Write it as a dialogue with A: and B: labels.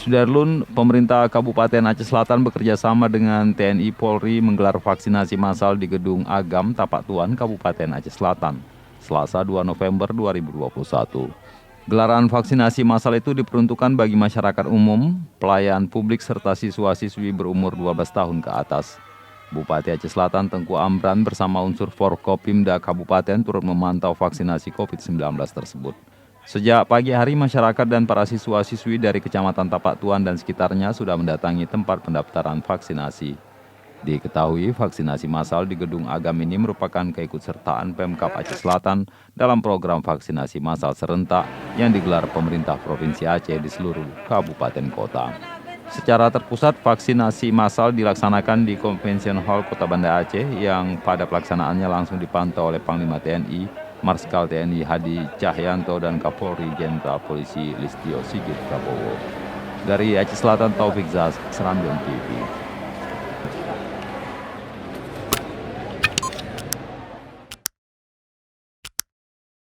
A: Sudarlun, pemerintah Kabupaten Aceh Selatan bekerja sama dengan TNI Polri menggelar vaksinasi massal di Gedung Agam Tapak Tuan, Kabupaten Aceh Selatan, Selasa 2 November 2021. Gelaran vaksinasi massal itu diperuntukkan bagi masyarakat umum, pelayan publik serta siswa-siswi berumur 12 tahun ke atas. Bupati Aceh Selatan Tengku Amran bersama unsur Forkopimda Kabupaten turut memantau vaksinasi COVID-19 tersebut. Sejak pagi hari, masyarakat dan para siswa-siswi dari Kecamatan Tapak Tuan dan sekitarnya sudah mendatangi tempat pendaftaran vaksinasi. Diketahui vaksinasi massal di Gedung Agam ini merupakan keikutsertaan Pemkab Aceh Selatan dalam program vaksinasi massal serentak yang digelar pemerintah Provinsi Aceh di seluruh kabupaten kota. Secara terpusat, vaksinasi massal dilaksanakan di Convention Hall Kota Banda Aceh yang pada pelaksanaannya langsung dipantau oleh Panglima TNI, Marskal TNI Hadi Cahyanto dan Kapolri Jenderal Polisi Listio Sigit Prabowo. Dari Aceh Selatan, Taufik Zaz, Serambion TV.